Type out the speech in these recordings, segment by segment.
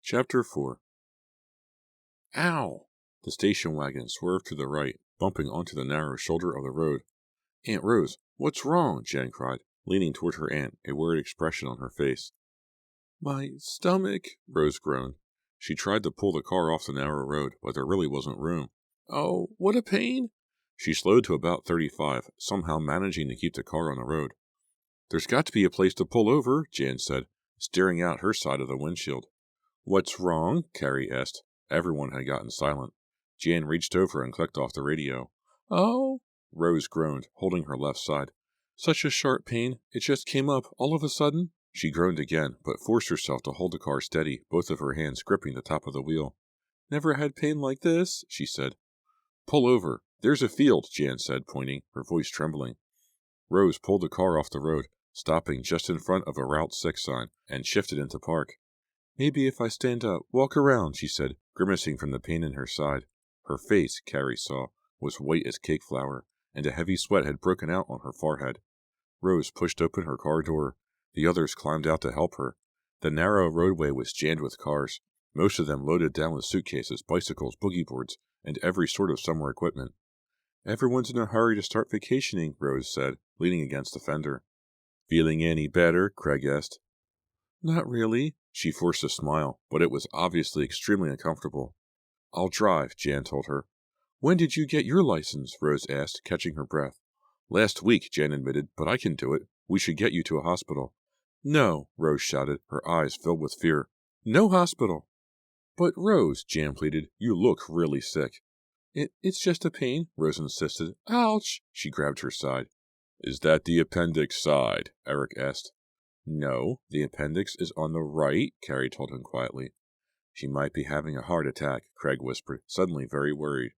Chapter 4. Ow! The station wagon swerved to the right, bumping onto the narrow shoulder of the road. Aunt Rose, what's wrong? Jan cried, leaning toward her aunt, a worried expression on her face. My stomach, Rose groaned. She tried to pull the car off the narrow road, but there really wasn't room. Oh, what a pain! She slowed to about 35, somehow managing to keep the car on the road. There's got to be a place to pull over, Jan said, staring out her side of the windshield. What's wrong? Carrie asked. Everyone had gotten silent. Jan reached over and clicked off the radio. Oh, Rose groaned, holding her left side. Such a sharp pain. It just came up all of a sudden. She groaned again, but forced herself to hold the car steady, both of her hands gripping the top of the wheel. Never had pain like this, she said. Pull over. There's a field, Jan said, pointing, her voice trembling. Rose pulled the car off the road, stopping just in front of a Route 6 sign, and shifted into park. Maybe if I stand up, walk around, she said, grimacing from the pain in her side. Her face, Carrie saw, was white as cake flour, and a heavy sweat had broken out on her forehead. Rose pushed open her car door. The others climbed out to help her. The narrow roadway was jammed with cars, most of them loaded down with suitcases, bicycles, boogie boards, and every sort of summer equipment. Everyone's in a hurry to start vacationing, Rose said, leaning against the fender. Feeling any better? Craig asked. Not really. She forced a smile, but it was obviously extremely uncomfortable. I'll drive, Jan told her. When did you get your license? Rose asked, catching her breath. Last week, Jan admitted, but I can do it. We should get you to a hospital. No, Rose shouted, her eyes filled with fear. No hospital. But Rose, Jan pleaded, you look really sick. It's just a pain, Rose insisted. Ouch! She grabbed her side. Is that the appendix side? Eric asked. No, the appendix is on the right, Carrie told him quietly. She might be having a heart attack, Craig whispered, suddenly very worried.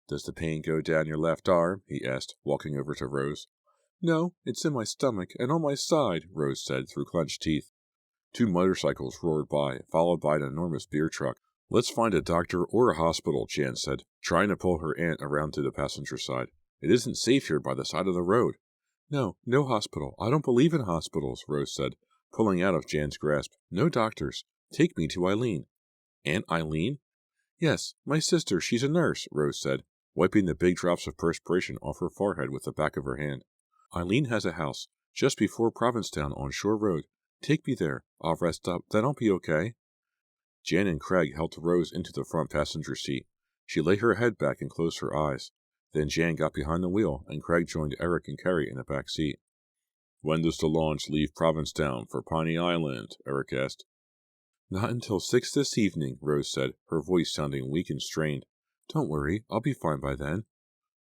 Does the pain go down your left arm? He asked, walking over to Rose. No, it's in my stomach and on my side, Rose said through clenched teeth. 2 motorcycles roared by, followed by an enormous beer truck. Let's find a doctor or a hospital, Jan said, trying to pull her aunt around to the passenger side. It isn't safe here by the side of the road. No hospital. I don't believe in hospitals, Rose said, pulling out of Jan's grasp. No doctors. Take me to Eileen. Aunt Eileen? Yes, my sister. She's a nurse, Rose said, wiping the big drops of perspiration off her forehead with the back of her hand. Eileen has a house just before Provincetown on Shore Road. Take me there. I'll rest up. Then I'll be okay. Jan and Craig helped Rose into the front passenger seat. She lay her head back and closed her eyes. Then Jan got behind the wheel, and Craig joined Eric and Carrie in the back seat. When does the launch leave Provincetown for Piney Island? Eric asked. Not until 6 this evening, Rose said, her voice sounding weak and strained. Don't worry, I'll be fine by then.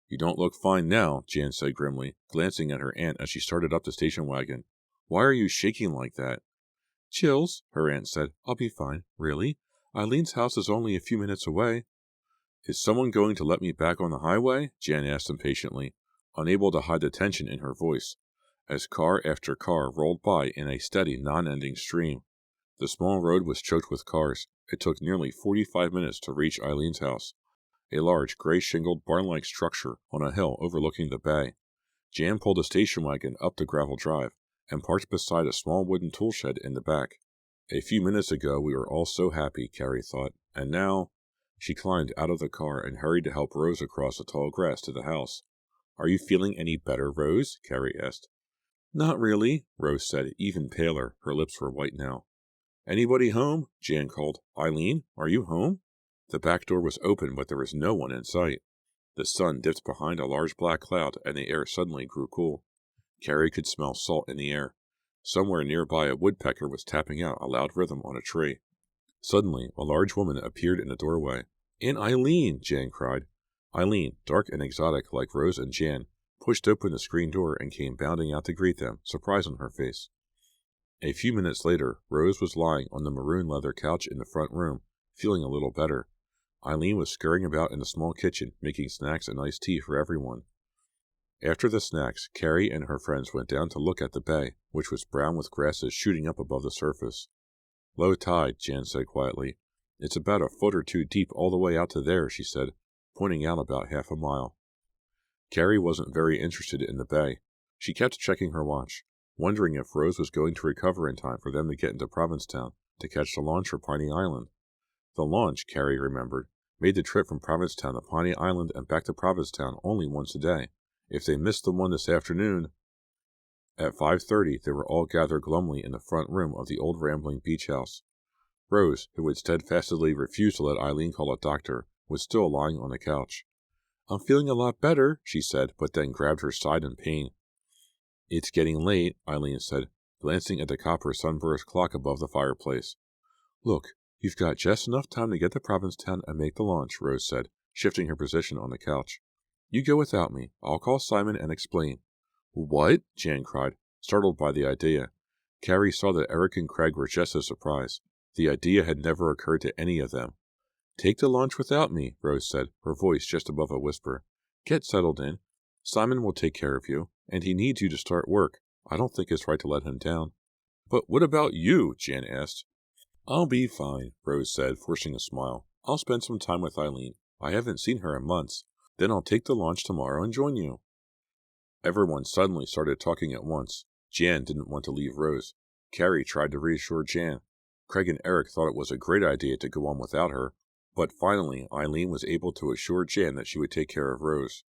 You don't look fine now, Jan said grimly, glancing at her aunt as she started up the station wagon. Why are you shaking like that? Chills, her aunt said. I'll be fine. Really? Eileen's house is only a few minutes away. Is someone going to let me back on the highway? Jan asked impatiently, unable to hide the tension in her voice, as car after car rolled by in a steady, non-ending stream. The small road was choked with cars. It took nearly 45 minutes to reach Eileen's house, a large, gray-shingled, barn-like structure on a hill overlooking the bay. Jan pulled a station wagon up the gravel drive and parked beside a small wooden tool shed in the back. A few minutes ago we were all so happy, Carrie thought, and now... She climbed out of the car and hurried to help Rose across the tall grass to the house. Are you feeling any better, Rose? Carrie asked. Not really, Rose said, even paler. Her lips were white now. Anybody home? Jan called. Eileen, are you home? The back door was open, but there was no one in sight. The sun dipped behind a large black cloud, and the air suddenly grew cool. Carrie could smell salt in the air. Somewhere nearby a woodpecker was tapping out a loud rhythm on a tree. Suddenly, a large woman appeared in the doorway. Aunt Eileen, Jan cried. Eileen, dark and exotic like Rose and Jan, pushed open the screen door and came bounding out to greet them, surprise on her face. A few minutes later, Rose was lying on the maroon leather couch in the front room, feeling a little better. Eileen was scurrying about in the small kitchen, making snacks and iced tea for everyone. After the snacks, Carrie and her friends went down to look at the bay, which was brown with grasses shooting up above the surface. Low tide, Jan said quietly. It's about a foot or 2 deep all the way out to there, she said, pointing out about half a mile. Carrie wasn't very interested in the bay. She kept checking her watch, wondering if Rose was going to recover in time for them to get into Provincetown to catch the launch for Piney Island. The launch, Carrie remembered, made the trip from Provincetown to Piney Island and back to Provincetown only once a day. If they missed the one this afternoon... At 5:30, they were all gathered glumly in the front room of the old rambling beach house. Rose, who had steadfastly refused to let Eileen call a doctor, was still lying on the couch. "I'm feeling a lot better," she said, but then grabbed her side in pain. "It's getting late," Eileen said, glancing at the copper sunburst clock above the fireplace. "Look, you've got just enough time to get to Provincetown and make the launch," Rose said, shifting her position on the couch. "You go without me. I'll call Simon and explain." "What?" Jan cried, startled by the idea. Carrie saw that Eric and Craig were just as surprised. The idea had never occurred to any of them. "Take the launch without me," Rose said, her voice just above a whisper. "Get settled in. Simon will take care of you, and he needs you to start work. I don't think it's right to let him down." "But what about you?" Jan asked. "I'll be fine," Rose said, forcing a smile. "I'll spend some time with Eileen. I haven't seen her in months. Then I'll take the launch tomorrow and join you." Everyone suddenly started talking at once. Jan didn't want to leave Rose. Carrie tried to reassure Jan. Craig and Eric thought it was a great idea to go on without her, but finally Eileen was able to assure Jan that she would take care of Rose.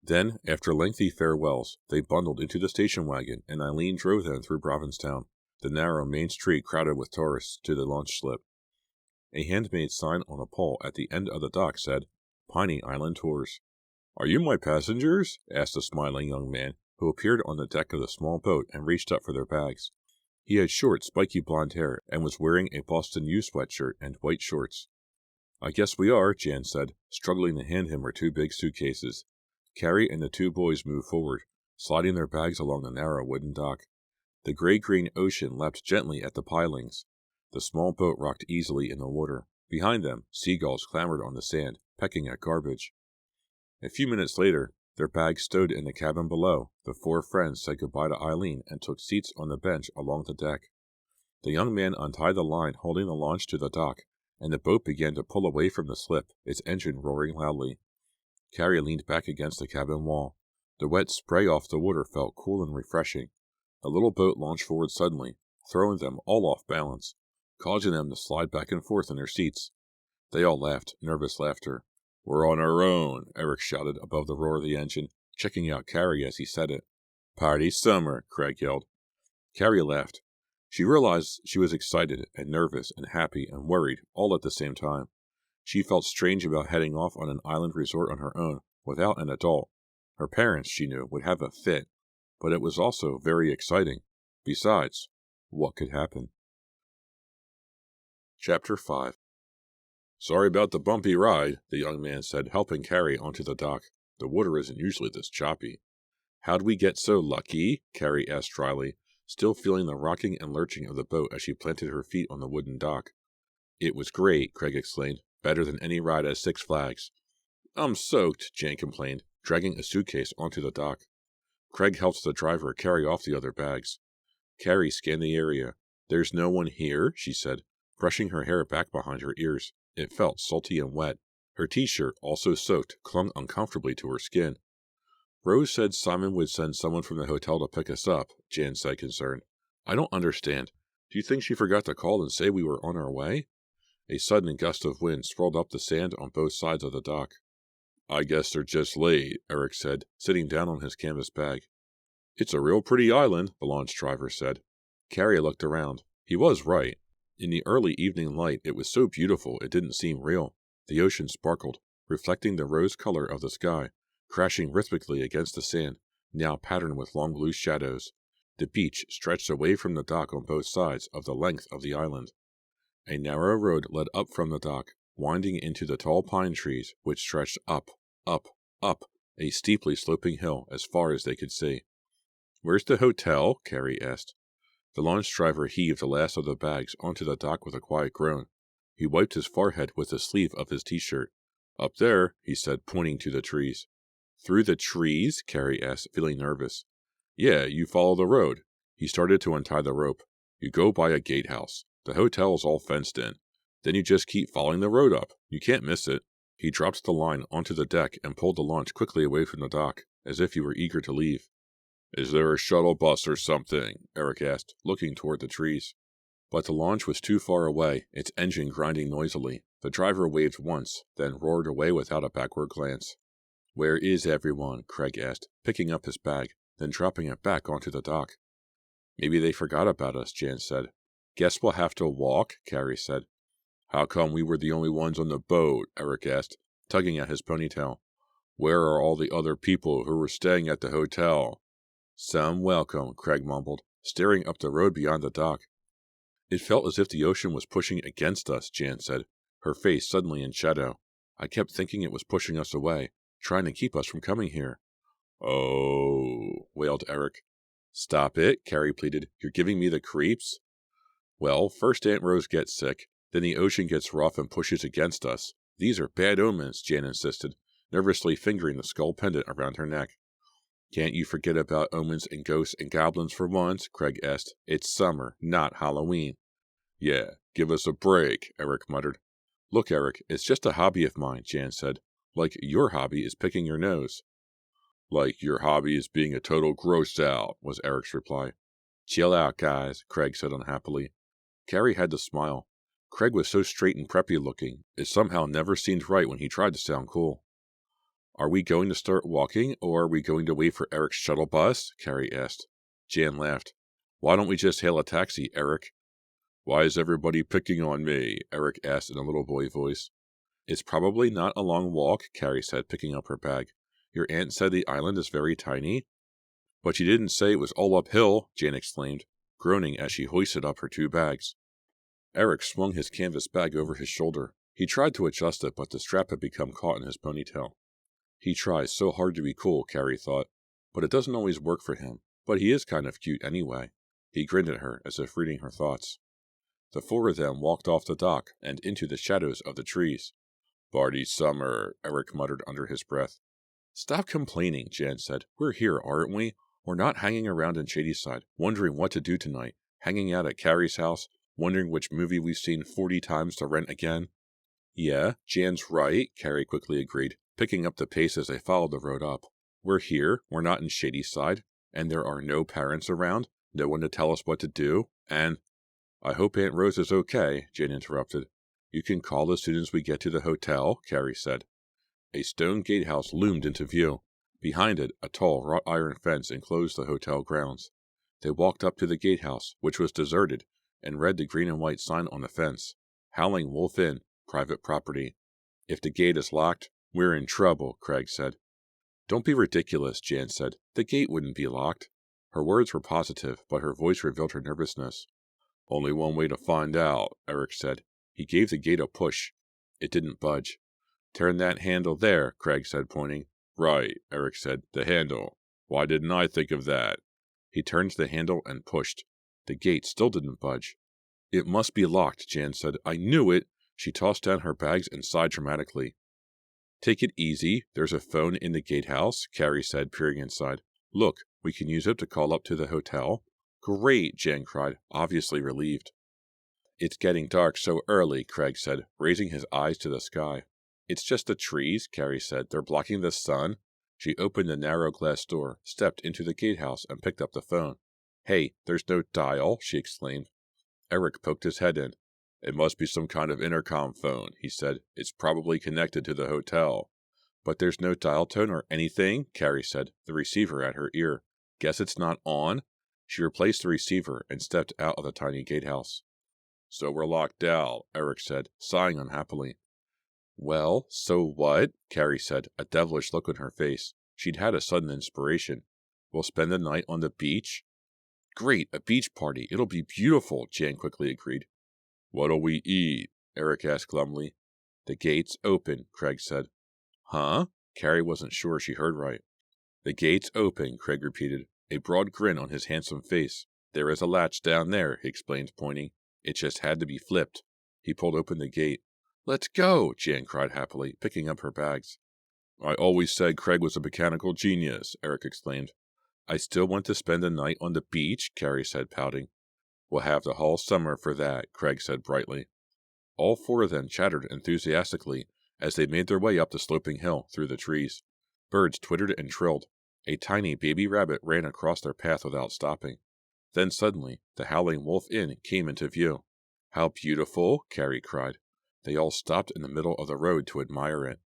Then, after lengthy farewells, they bundled into the station wagon, and Eileen drove them through Provincetown, the narrow main street crowded with tourists, to the launch slip. A handmade sign on a pole at the end of the dock said, "Piney Island Tours." "Are you my passengers?" asked a smiling young man, who appeared on the deck of the small boat and reached up for their bags. He had short, spiky blonde hair and was wearing a Boston U sweatshirt and white shorts. "I guess we are," Jan said, struggling to hand him her two big suitcases. Carrie and the two boys moved forward, sliding their bags along the narrow wooden dock. The gray-green ocean lapped gently at the pilings. The small boat rocked easily in the water. Behind them, seagulls clambered on the sand, pecking at garbage. A few minutes later, their bags stowed in the cabin below, the four friends said goodbye to Eileen and took seats on the bench along the deck. The young man untied the line holding the launch to the dock, and the boat began to pull away from the slip, its engine roaring loudly. Carrie leaned back against the cabin wall. The wet spray off the water felt cool and refreshing. The little boat launched forward suddenly, throwing them all off balance, causing them to slide back and forth in their seats. They all laughed, nervous laughter. "We're on our own," Eric shouted above the roar of the engine, checking out Carrie as he said it. "Party summer," Craig yelled. Carrie laughed. She realized she was excited and nervous and happy and worried all at the same time. She felt strange about heading off on an island resort on her own, without an adult. Her parents, she knew, would have a fit, but it was also very exciting. Besides, what could happen? Chapter 5. "Sorry about the bumpy ride," the young man said, helping Carrie onto the dock. "The water isn't usually this choppy." "How'd we get so lucky?" Carrie asked dryly, still feeling the rocking and lurching of the boat as she planted her feet on the wooden dock. "It was great," Craig explained. "Better than any ride at Six Flags." "I'm soaked," Jan complained, dragging a suitcase onto the dock. Craig helped the driver carry off the other bags. Carrie scanned the area. "There's no one here?" she said, brushing her hair back behind her ears. It felt salty and wet. Her t-shirt, also soaked, clung uncomfortably to her skin. "Rose said Simon would send someone from the hotel to pick us up," Jan said, concerned. "I don't understand. Do you think she forgot to call and say we were on our way?" A sudden gust of wind swirled up the sand on both sides of the dock. "I guess they're just late," Eric said, sitting down on his canvas bag. "It's a real pretty island," the launch driver said. Carrie looked around. He was right. In the early evening light, it was so beautiful it didn't seem real. The ocean sparkled, reflecting the rose color of the sky, crashing rhythmically against the sand, now patterned with long loose shadows. The beach stretched away from the dock on both sides of the length of the island. A narrow road led up from the dock, winding into the tall pine trees, which stretched up, a steeply sloping hill as far as they could see. "Where's the hotel?" Carrie asked. The launch driver heaved the last of the bags onto the dock with a quiet groan. He wiped his forehead with the sleeve of his t-shirt. "Up there," he said, pointing to the trees. "Through the trees?" Carrie asked, feeling nervous. "Yeah, you follow the road." He started to untie the rope. "You go by a gatehouse. The hotel's all fenced in. Then you just keep following the road up. You can't miss it." He dropped the line onto the deck and pulled the launch quickly away from the dock, as if he were eager to leave. "Is there a shuttle bus or something?" Eric asked, looking toward the trees. But the launch was too far away, its engine grinding noisily. The driver waved once, then roared away without a backward glance. "Where is everyone?" Craig asked, picking up his bag, then dropping it back onto the dock. "Maybe they forgot about us," Jan said. "Guess we'll have to walk," Carrie said. "How come we were the only ones on the boat?" Eric asked, tugging at his ponytail. "Where are all the other people who were staying at the hotel?" "Some welcome," Craig mumbled, staring up the road beyond the dock. "It felt as if the ocean was pushing against us," Jan said, her face suddenly in shadow. "I kept thinking it was pushing us away, trying to keep us from coming here." "Oh," wailed Eric. "Stop it," Carrie pleaded. "You're giving me the creeps." "Well, first Aunt Rose gets sick, then the ocean gets rough and pushes against us. These are bad omens," Jan insisted, nervously fingering the skull pendant around her neck. "Can't you forget about omens and ghosts and goblins for once?" Craig asked. "It's summer, not Halloween." "Yeah, give us a break," Eric muttered. "Look, Eric, it's just a hobby of mine," Jan said. "Like your hobby is picking your nose." "Like your hobby is being a total gross out," was Eric's reply. "Chill out, guys," Craig said unhappily. Carrie had to smile. Craig was so straight and preppy looking, it somehow never seemed right when he tried to sound cool. "Are we going to start walking, or are we going to wait for Eric's shuttle bus?" Carrie asked. Jan laughed. "Why don't we just hail a taxi, Eric?" "Why is everybody picking on me?" Eric asked in a little boy voice. "It's probably not a long walk," Carrie said, picking up her bag. "Your aunt said the island is very tiny." "But you didn't say it was all uphill," Jan exclaimed, groaning as she hoisted up her 2 bags. Eric swung his canvas bag over his shoulder. He tried to adjust it, but the strap had become caught in his ponytail. He tries so hard to be cool, Carrie thought, but it doesn't always work for him. But he is kind of cute anyway. He grinned at her, as if reading her thoughts. The 4 of them walked off the dock and into the shadows of the trees. "Party summer," Eric muttered under his breath. "Stop complaining," Jan said. "We're here, aren't we? We're not hanging around in Shadyside, wondering what to do tonight, hanging out at Carrie's house, wondering which movie we've seen 40 times to rent again." "Yeah, Jan's right," Carrie quickly agreed, picking up the pace as they followed the road up. "We're here, we're not in Shadyside, and there are no parents around, no one to tell us what to do, and—" "I hope Aunt Rose is okay," Jan interrupted. "You can call as soon as we get to the hotel," Carrie said. A stone gatehouse loomed into view. Behind it, a tall wrought iron fence enclosed the hotel grounds. They walked up to the gatehouse, which was deserted, and read the green and white sign on the fence. "Howling Wolf Inn, private property." "If the gate is locked, we're in trouble," Craig said. "Don't be ridiculous," Jan said. "The gate wouldn't be locked." Her words were positive, but her voice revealed her nervousness. "Only one way to find out," Eric said. He gave the gate a push. It didn't budge. "Turn that handle there," Craig said, pointing. "Right," Eric said. "The handle. Why didn't I think of that?" He turned the handle and pushed. The gate still didn't budge. "It must be locked," Jan said. "I knew it." She tossed down her bags and sighed dramatically. "Take it easy. There's a phone in the gatehouse," Carrie said, peering inside. "Look, we can use it to call up to the hotel." "Great!" Jan cried, obviously relieved. "It's getting dark so early," Craig said, raising his eyes to the sky. "It's just the trees," Carrie said. "They're blocking the sun." She opened the narrow glass door, stepped into the gatehouse, and picked up the phone. "Hey, there's no dial," she exclaimed. Eric poked his head in. "It must be some kind of intercom phone," he said. "It's probably connected to the hotel." "But there's no dial tone or anything," Carrie said, the receiver at her ear. "Guess it's not on?" She replaced the receiver and stepped out of the tiny gatehouse. "So we're locked out," Eric said, sighing unhappily. "Well, so what?" Carrie said, a devilish look on her face. She'd had a sudden inspiration. "We'll spend the night on the beach?" "Great, a beach party. It'll be beautiful," Jan quickly agreed. "What'll we eat?" Eric asked glumly. "The gate's open," Craig said. "Huh?" Carrie wasn't sure she heard right. "The gate's open," Craig repeated, a broad grin on his handsome face. "There is a latch down there," he explained, pointing. "It just had to be flipped." He pulled open the gate. "Let's go!" Jan cried happily, picking up her bags. "I always said Craig was a mechanical genius," Eric exclaimed. "I still want to spend the night on the beach," Carrie said, pouting. "We'll have the whole summer for that," Craig said brightly. All 4 of them chattered enthusiastically as they made their way up the sloping hill through the trees. Birds twittered and trilled. A tiny baby rabbit ran across their path without stopping. Then suddenly, the Howling Wolf Inn came into view. "How beautiful!" Carrie cried. They all stopped in the middle of the road to admire it.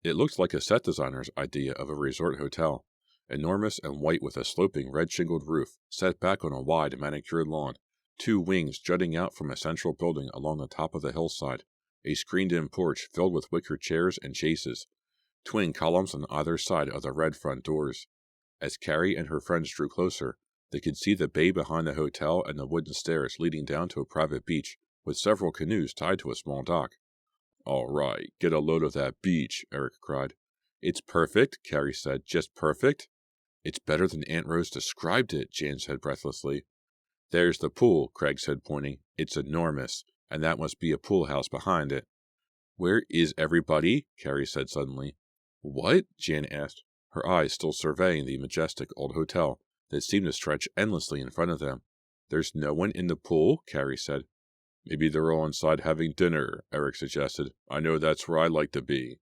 It looked like a set designer's idea of a resort hotel, enormous and white with a sloping red-shingled roof, set back on a wide manicured lawn, 2 wings jutting out from a central building along the top of the hillside, a screened-in porch filled with wicker chairs and chases, twin columns on either side of the red front doors. As Carrie and her friends drew closer, they could see the bay behind the hotel and the wooden stairs leading down to a private beach, with several canoes tied to a small dock. "All right, get a load of that beach," Eric cried. "It's perfect," Carrie said. "Just perfect." "It's better than Aunt Rose described it," Jan said breathlessly. "There's the pool," Craig said, pointing. "It's enormous, and that must be a pool house behind it." "Where is everybody?" Carrie said suddenly. "What?" Jan asked, her eyes still surveying the majestic old hotel that seemed to stretch endlessly in front of them. "There's no one in the pool?" Carrie said. "Maybe they're all inside having dinner," Eric suggested. "I know that's where I like to be."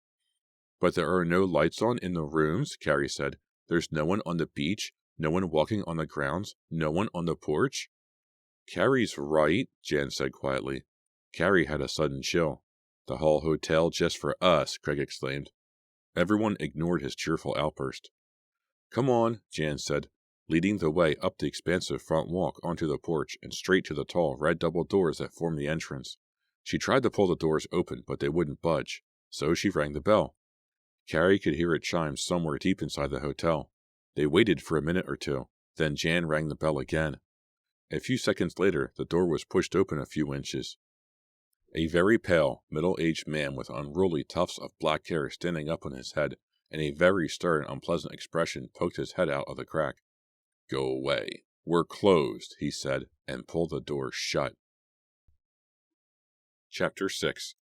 "But there are no lights on in the rooms," Carrie said. "There's no one on the beach, no one walking on the grounds, no one on the porch." "Carrie's right," Jan said quietly. Carrie had a sudden chill. "The whole hotel just for us," Craig exclaimed. Everyone ignored his cheerful outburst. "Come on," Jan said, leading the way up the expansive front walk onto the porch and straight to the tall red double doors that formed the entrance. She tried to pull the doors open, but they wouldn't budge, so she rang the bell. Carrie could hear it chime somewhere deep inside the hotel. They waited for a minute or two, then Jan rang the bell again. A few seconds later, the door was pushed open a few inches. A very pale, middle-aged man with unruly tufts of black hair standing up on his head, and a very stern, unpleasant expression poked his head out of the crack. "Go away. We're closed," he said, and pulled the door shut. Chapter 6.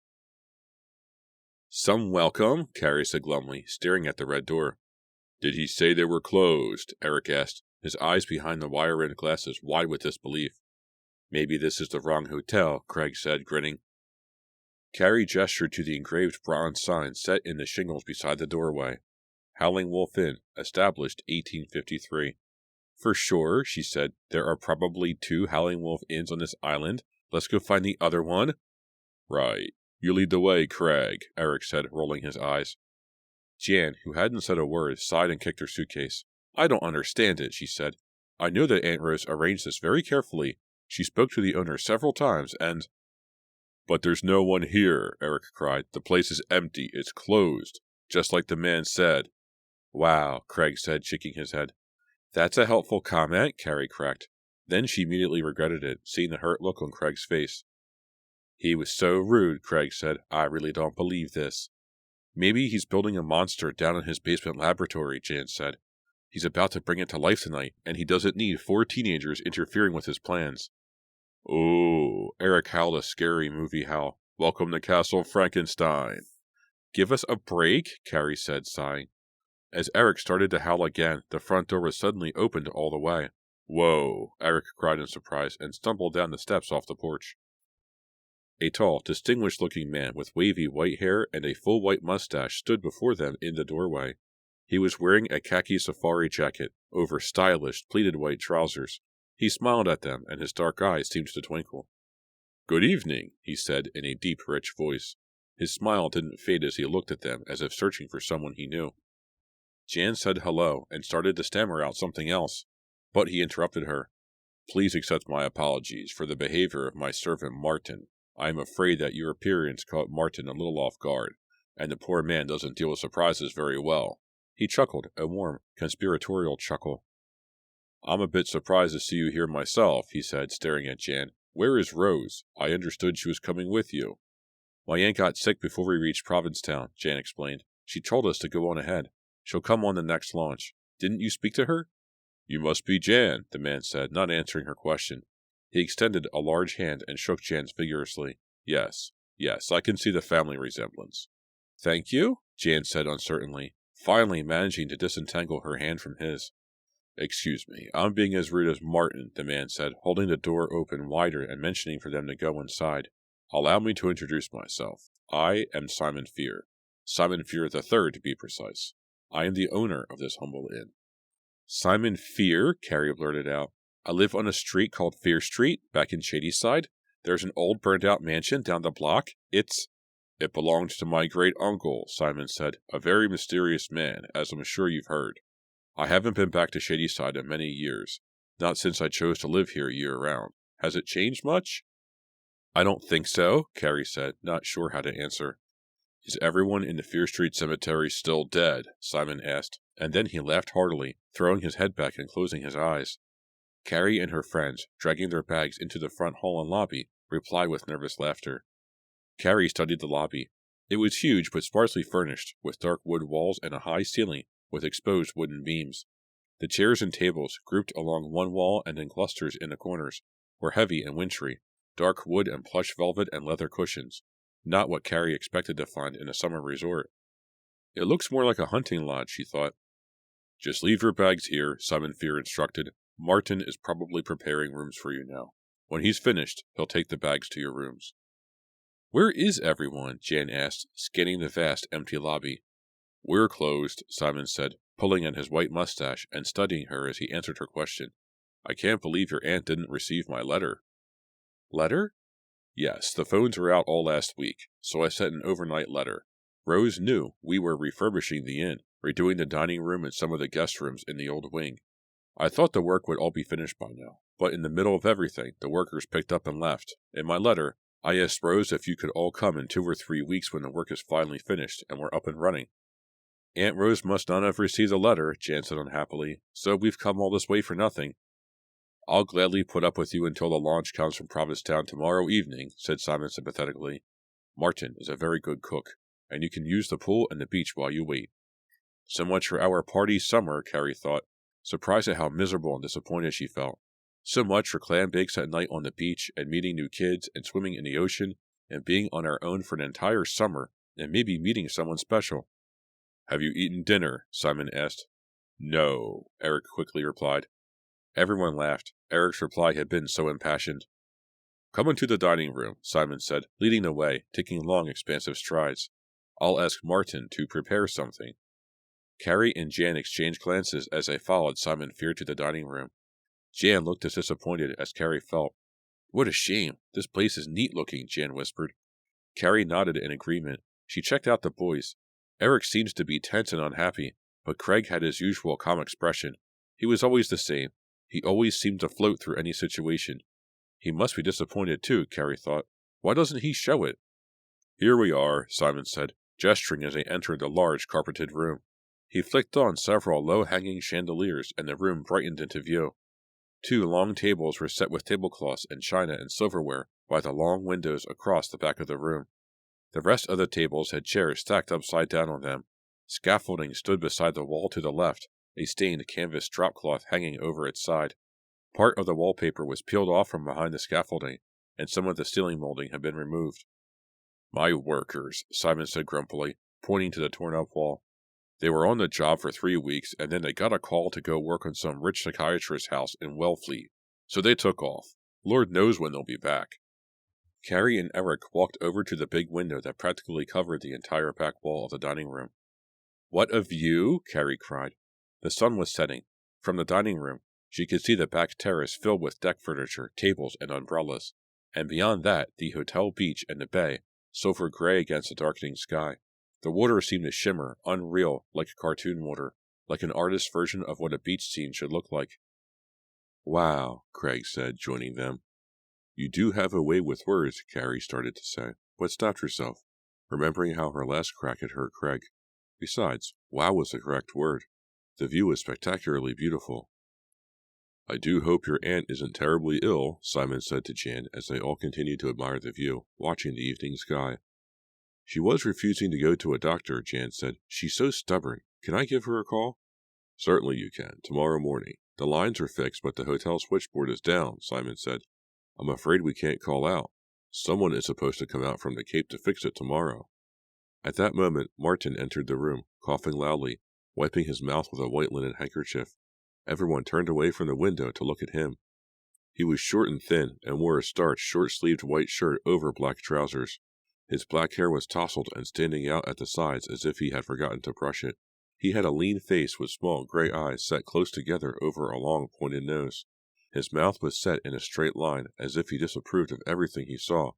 "Some welcome?" Carrie said glumly, staring at the red door. "Did he say they were closed?" Eric asked, his eyes behind the wire-rimmed glasses wide with disbelief. "Maybe this is the wrong hotel," Craig said, grinning. Carrie gestured to the engraved bronze sign set in the shingles beside the doorway. "Howling Wolf Inn, established 1853. "For sure," she said. "There are probably 2 Howling Wolf Inns on this island. Let's go find the other one." "Right. You lead the way, Craig," Eric said, rolling his eyes. Jan, who hadn't said a word, sighed and kicked her suitcase. "I don't understand it," she said. "I know that Aunt Rose arranged this very carefully. She spoke to the owner several times, and—" "But there's no one here," Eric cried. "The place is empty. It's closed. Just like the man said." "Wow," Craig said, shaking his head. "That's a helpful comment," Carrie cracked. Then she immediately regretted it, seeing the hurt look on Craig's face. "He was so rude," Craig said. "I really don't believe this." "Maybe he's building a monster down in his basement laboratory," Jan said. "He's about to bring it to life tonight, and he doesn't need 4 teenagers interfering with his plans." "Oh," Eric howled a scary movie howl. "Welcome to Castle Frankenstein." "Give us a break," Carrie said, sighing. As Eric started to howl again, the front door was suddenly opened all the way. "Whoa," Eric cried in surprise, and stumbled down the steps off the porch. A tall, distinguished-looking man with wavy white hair and a full white mustache stood before them in the doorway. He was wearing a khaki safari jacket over stylish, pleated white trousers. He smiled at them, and his dark eyes seemed to twinkle. "Good evening," he said in a deep, rich voice. His smile didn't fade as he looked at them, as if searching for someone he knew. Jan said hello, and started to stammer out something else, but he interrupted her. "Please accept my apologies for the behavior of my servant Martin. I am afraid that your appearance caught Martin a little off guard, and the poor man doesn't deal with surprises very well." He chuckled, a warm, conspiratorial chuckle. "I'm a bit surprised to see you here myself," he said, staring at Jan. "Where is Rose? I understood she was coming with you." "My aunt got sick before we reached Provincetown," Jan explained. "She told us to go on ahead. She'll come on the next launch. Didn't you speak to her?" "You must be Jan," the man said, not answering her question. He extended a large hand and shook Jan's vigorously. Yes, I can see the family resemblance." "Thank you," Jan said uncertainly, finally managing to disentangle her hand from his. "Excuse me, I'm being as rude as Martin," the man said, holding the door open wider and motioning for them to go inside. "Allow me to introduce myself. I am Simon Fear. Simon Fear III, to be precise. I am the owner of this humble inn." "Simon Fear?" Carrie blurted out. I live on a street called Fear Street, back in Shadyside. There's an old burned-out mansion down the block. It belonged to my great-uncle, Simon said, a very mysterious man, as I'm sure you've heard. I haven't been back to Shadyside in many years, not since I chose to live here year-round. Has it changed much? I don't think so, Carrie said, not sure how to answer. Is everyone in the Fear Street Cemetery still dead? Simon asked, and then he laughed heartily, throwing his head back and closing his eyes. Carrie and her friends, dragging their bags into the front hall and lobby, replied with nervous laughter. Carrie studied the lobby. It was huge but sparsely furnished, with dark wood walls and a high ceiling with exposed wooden beams. The chairs and tables, grouped along one wall and in clusters in the corners, were heavy and wintry, dark wood and plush velvet and leather cushions, not what Carrie expected to find in a summer resort. It looks more like a hunting lodge, she thought. Just leave your bags here, Simon Fear instructed. Martin is probably preparing rooms for you now. When he's finished, he'll take the bags to your rooms. Where is everyone? Jan asked, scanning the vast, empty lobby. We're closed, Simon said, pulling at his white mustache and studying her as he answered her question. I can't believe your aunt didn't receive my letter. Letter? Yes, the phones were out all last week, so I sent an overnight letter. Rose knew we were refurbishing the inn, redoing the dining room and some of the guest rooms in the old wing. I thought the work would all be finished by now, but in the middle of everything, the workers picked up and left. In my letter, I asked Rose if you could all come in 2 or 3 weeks when the work is finally finished and we're up and running. Aunt Rose must not have received a letter, Jan said unhappily, so we've come all this way for nothing. I'll gladly put up with you until the launch comes from Provincetown tomorrow evening, said Simon sympathetically. Martin is a very good cook, and you can use the pool and the beach while you wait. So much for our party summer, Carrie thought, surprised at how miserable and disappointed she felt. So much for clam bakes at night on the beach, and meeting new kids, and swimming in the ocean, and being on our own for an entire summer, and maybe meeting someone special. Have you eaten dinner? Simon asked. No, Eric quickly replied. Everyone laughed. Eric's reply had been so impassioned. Come into the dining room, Simon said, leading the way, taking long, expansive strides. I'll ask Martin to prepare something. Carrie and Jan exchanged glances as they followed Simon Fear to the dining room. Jan looked as disappointed as Carrie felt. What a shame. This place is neat-looking, Jan whispered. Carrie nodded in agreement. She checked out the boys. Eric seemed to be tense and unhappy, but Craig had his usual calm expression. He was always the same. He always seemed to float through any situation. He must be disappointed too, Carrie thought. Why doesn't he show it? Here we are, Simon said, gesturing as they entered the large carpeted room. He flicked on several low-hanging chandeliers, and the room brightened into view. 2 long tables were set with tablecloths and china and silverware by the long windows across the back of the room. The rest of the tables had chairs stacked upside down on them. Scaffolding stood beside the wall to the left, a stained canvas dropcloth hanging over its side. Part of the wallpaper was peeled off from behind the scaffolding, and some of the ceiling molding had been removed. My workers, Simon said grumpily, pointing to the torn-up wall. They were on the job for 3 weeks, and then they got a call to go work on some rich psychiatrist's house in Wellfleet, so they took off. Lord knows when they'll be back. Carrie and Eric walked over to the big window that practically covered the entire back wall of the dining room. What a view! Carrie cried. The sun was setting. From the dining room, she could see the back terrace filled with deck furniture, tables, and umbrellas, and beyond that the hotel beach and the bay, silver gray against the darkening sky. The water seemed to shimmer, unreal, like cartoon water, like an artist's version of what a beach scene should look like. Wow, Craig said, joining them. You do have a way with words, Carrie started to say, but stopped herself, remembering how her last crack had hurt Craig. Besides, wow was the correct word. The view was spectacularly beautiful. I do hope your aunt isn't terribly ill, Simon said to Jan as they all continued to admire the view, watching the evening sky. She was refusing to go to a doctor, Jan said. She's so stubborn. Can I give her a call? Certainly you can, tomorrow morning. The lines are fixed, but the hotel switchboard is down, Simon said. I'm afraid we can't call out. Someone is supposed to come out from the Cape to fix it tomorrow. At that moment, Martin entered the room, coughing loudly, wiping his mouth with a white linen handkerchief. Everyone turned away from the window to look at him. He was short and thin, and wore a starched, short-sleeved white shirt over black trousers. His black hair was tousled and standing out at the sides as if he had forgotten to brush it. He had a lean face with small gray eyes set close together over a long pointed nose. His mouth was set in a straight line, as if he disapproved of everything he saw.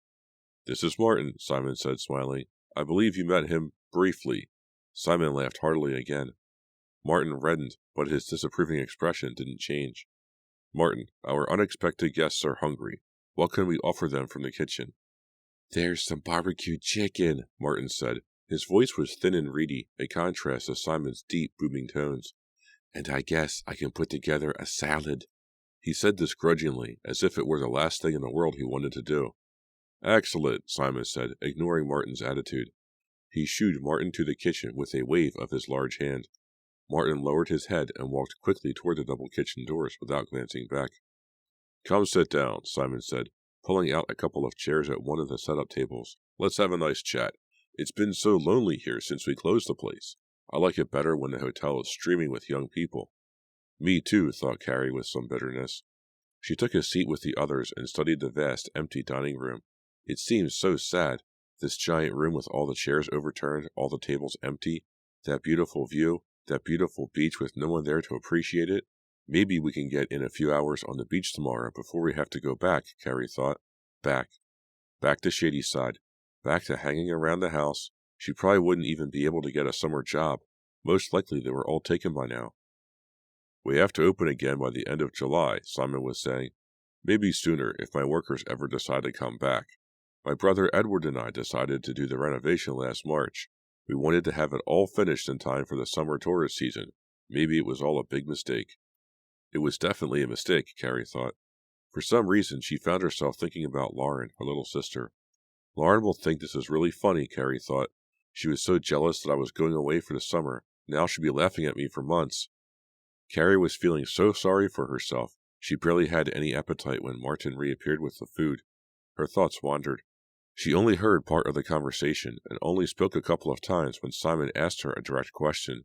"This is Martin," Simon said, smiling. "I believe you met him briefly." Simon laughed heartily again. Martin reddened, but his disapproving expression didn't change. "Martin, our unexpected guests are hungry. What can we offer them from the kitchen?" "There's some barbecued chicken," Martin said. His voice was thin and reedy, a contrast to Simon's deep, booming tones. "And I guess I can put together a salad." He said this grudgingly, as if it were the last thing in the world he wanted to do. "Excellent," Simon said, ignoring Martin's attitude. He shooed Martin to the kitchen with a wave of his large hand. Martin lowered his head and walked quickly toward the double kitchen doors without glancing back. "Come sit down," Simon said, pulling out a couple of chairs at one of the set-up tables. "Let's have a nice chat. It's been so lonely here since we closed the place. I like it better when the hotel is streaming with young people." "Me too," thought Carrie with some bitterness. She took a seat with the others and studied the vast, empty dining room. It seemed so sad, this giant room with all the chairs overturned, all the tables empty, that beautiful view, that beautiful beach with no one there to appreciate it. Maybe we can get in a few hours on the beach tomorrow before we have to go back, Carrie thought. Back to Shadyside, back to hanging around the house. She probably wouldn't even be able to get a summer job. Most likely they were all taken by now. "We have to open again by the end of July," Simon was saying. "Maybe sooner if my workers ever decide to come back. My brother Edward and I decided to do the renovation last March. We wanted to have it all finished in time for the summer tourist season. Maybe it was all a big mistake." It was definitely a mistake, Carrie thought. For some reason, she found herself thinking about Lauren, her little sister. "Lauren will think this is really funny," Carrie thought. "She was so jealous that I was going away for the summer. Now she'll be laughing at me for months." Carrie was feeling so sorry for herself. She barely had any appetite when Martin reappeared with the food. Her thoughts wandered. She only heard part of the conversation and only spoke a couple of times when Simon asked her a direct question.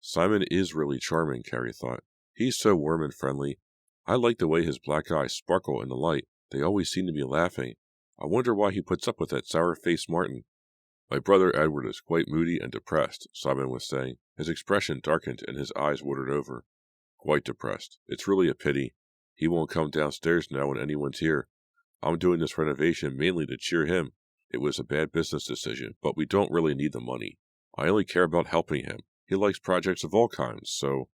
Simon is really charming, Carrie thought. He's so warm and friendly. I like the way his black eyes sparkle in the light. They always seem to be laughing. I wonder why he puts up with that sour-faced Martin. "My brother Edward is quite moody and depressed," Simon was saying. His expression darkened and his eyes watered over. "Quite depressed. It's really a pity. He won't come downstairs now when anyone's here. I'm doing this renovation mainly to cheer him. It was a bad business decision, but we don't really need the money. I only care about helping him. He likes projects of all kinds, so—"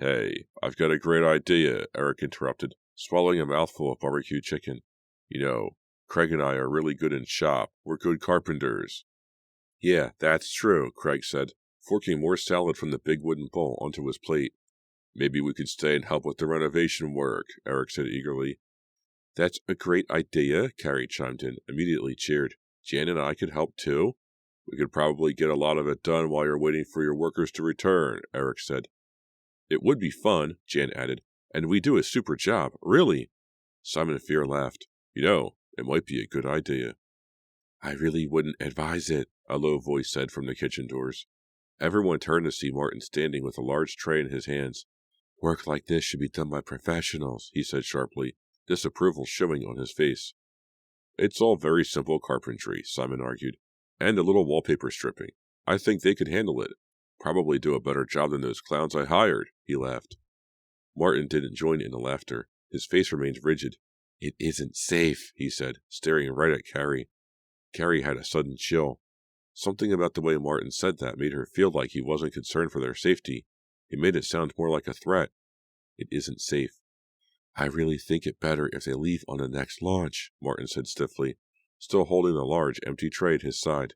"Hey, I've got a great idea," Eric interrupted, swallowing a mouthful of barbecue chicken. "You know, Craig and I are really good in shop. We're good carpenters." "Yeah, that's true," Craig said, forking more salad from the big wooden bowl onto his plate. "Maybe we could stay and help with the renovation work," Eric said eagerly. "That's a great idea," Carrie chimed in, immediately cheered. "Jan and I could help too." "We could probably get a lot of it done while you're waiting for your workers to return," Eric said. "It would be fun," Jan added, "and we do a super job, really." Simon Fear laughed. "You know, it might be a good idea." "I really wouldn't advise it," a low voice said from the kitchen doors. Everyone turned to see Martin standing with a large tray in his hands. "Work like this should be done by professionals," he said sharply, disapproval showing on his face. "It's all very simple carpentry," Simon argued, "and a little wallpaper stripping. I think they could handle it. Probably do a better job than those clowns I hired," he laughed. Martin didn't join in the laughter. His face remained rigid. "It isn't safe," he said, staring right at Carrie. Carrie had a sudden chill. Something about the way Martin said that made her feel like he wasn't concerned for their safety. It made it sound more like a threat. "It isn't safe." "I really think it better if they leave on the next launch," Martin said stiffly, still holding the large, empty tray at his side.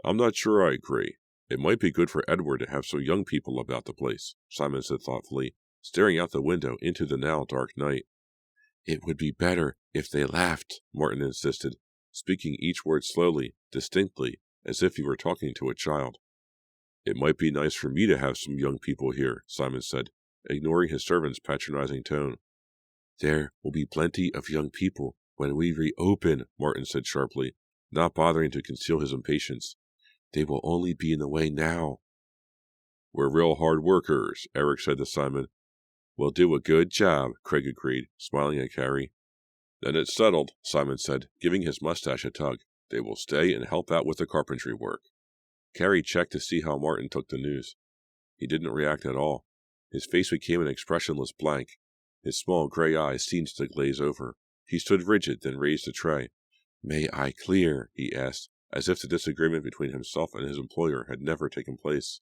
"I'm not sure I agree. It might be good for Edward to have some young people about the place," Simon said thoughtfully, staring out the window into the now dark night. "It would be better if they laughed," Martin insisted, speaking each word slowly, distinctly, as if he were talking to a child. "It might be nice for me to have some young people here," Simon said, ignoring his servant's patronizing tone. "There will be plenty of young people when we reopen," Martin said sharply, not bothering to conceal his impatience. "They will only be in the way now." "We're real hard workers," Eric said to Simon. "We'll do a good job," Craig agreed, smiling at Carrie. "Then it's settled," Simon said, giving his mustache a tug. "They will stay and help out with the carpentry work." Carrie checked to see how Martin took the news. He didn't react at all. His face became an expressionless blank. His small gray eyes seemed to glaze over. He stood rigid, then raised a tray. "May I clear?" he asked, as if the disagreement between himself and his employer had never taken place.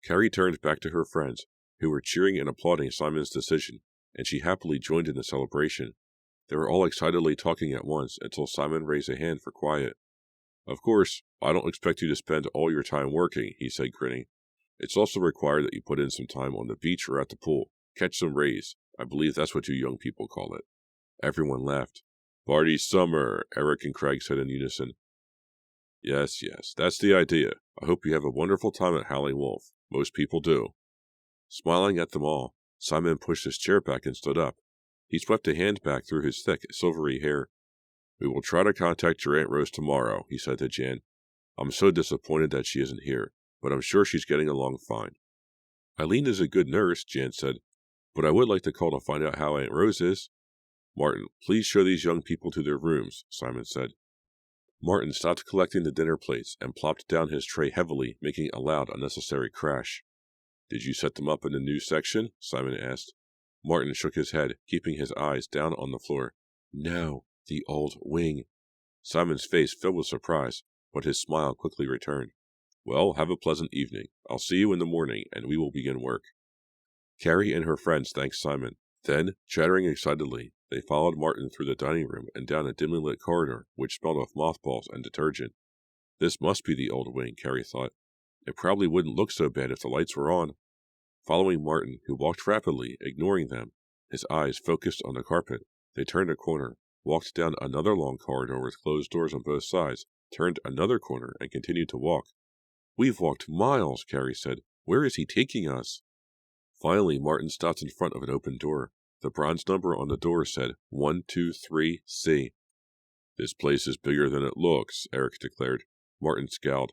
Carrie turned back to her friends, who were cheering and applauding Simon's decision, and she happily joined in the celebration. They were all excitedly talking at once until Simon raised a hand for quiet. "Of course, I don't expect you to spend all your time working," he said, grinning. "It's also required that you put in some time on the beach or at the pool. Catch some rays. I believe that's what you young people call it." Everyone laughed. "Party summer," Eric and Craig said in unison. Yes, that's the idea. I hope you have a wonderful time at Howling Wolf. Most people do." Smiling at them all, Simon pushed his chair back and stood up. He swept a hand back through his thick, silvery hair. "We will try to contact your Aunt Rose tomorrow," he said to Jan. "I'm so disappointed that she isn't here, but I'm sure she's getting along fine." "Eileen is a good nurse," Jan said, "but I would like to call to find out how Aunt Rose is." "Martin, please show these young people to their rooms," Simon said. Martin stopped collecting the dinner plates and plopped down his tray heavily, making a loud, unnecessary crash. "Did you set them up in the new section?" Simon asked. Martin shook his head, keeping his eyes down on the floor. "No, the old wing." Simon's face filled with surprise, but his smile quickly returned. "Well, have a pleasant evening. I'll see you in the morning, and we will begin work." Carrie and her friends thanked Simon. Then, chattering excitedly, they followed Martin through the dining room and down a dimly lit corridor which smelled of mothballs and detergent. This must be the old wing, Carrie thought. It probably wouldn't look so bad if the lights were on. Following Martin, who walked rapidly, ignoring them, his eyes focused on the carpet, they turned a corner, walked down another long corridor with closed doors on both sides, turned another corner, and continued to walk. "We've walked miles," Carrie said. "Where is he taking us?" Finally, Martin stopped in front of an open door. The bronze number on the door said 123C. "This place is bigger than it looks," Eric declared. Martin scowled.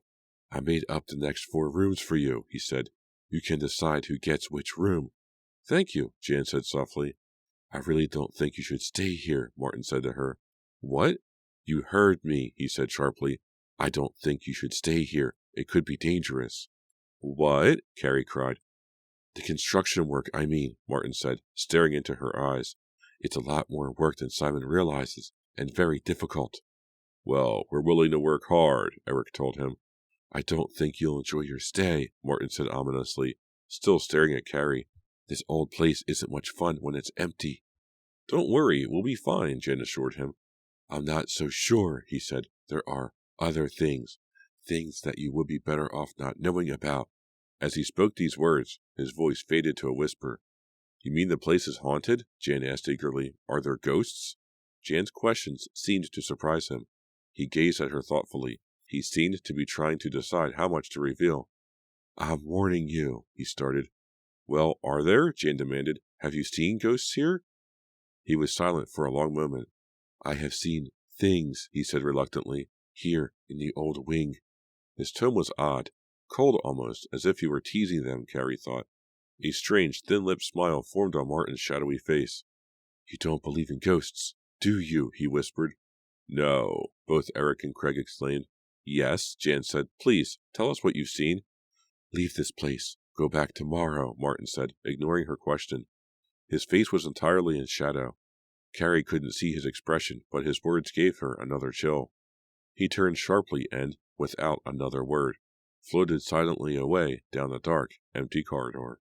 "I made up the next 4 rooms for you," he said. "You can decide who gets which room." "Thank you," Jan said softly. "I really don't think you should stay here," Martin said to her. "What?" "You heard me," he said sharply. "I don't think you should stay here. It could be dangerous." "What?" Carrie cried. "The construction work, I mean," Martin said, staring into her eyes. "It's a lot more work than Simon realizes, and very difficult." "Well, we're willing to work hard," Eric told him. "I don't think you'll enjoy your stay," Martin said ominously, still staring at Carrie. "This old place isn't much fun when it's empty." "Don't worry, we'll be fine," Jen assured him. "I'm not so sure," he said. "There are other things that you would be better off not knowing about." As he spoke these words, his voice faded to a whisper. "You mean the place is haunted?" Jan asked eagerly. "Are there ghosts?" Jan's questions seemed to surprise him. He gazed at her thoughtfully. He seemed to be trying to decide how much to reveal. "I'm warning you," he started. "Well, are there?" Jan demanded. "Have you seen ghosts here?" He was silent for a long moment. "I have seen things," he said reluctantly, "here in the old wing." His tone was odd, cold almost, as if he were teasing them, Carrie thought. A strange, thin-lipped smile formed on Martin's shadowy face. "You don't believe in ghosts, do you?" he whispered. "No," both Eric and Craig exclaimed. "Yes," Jan said. "Please, tell us what you've seen." "Leave this place. Go back tomorrow," Martin said, ignoring her question. His face was entirely in shadow. Carrie couldn't see his expression, but his words gave her another chill. He turned sharply and, without another word, floated silently away down the dark, empty corridor.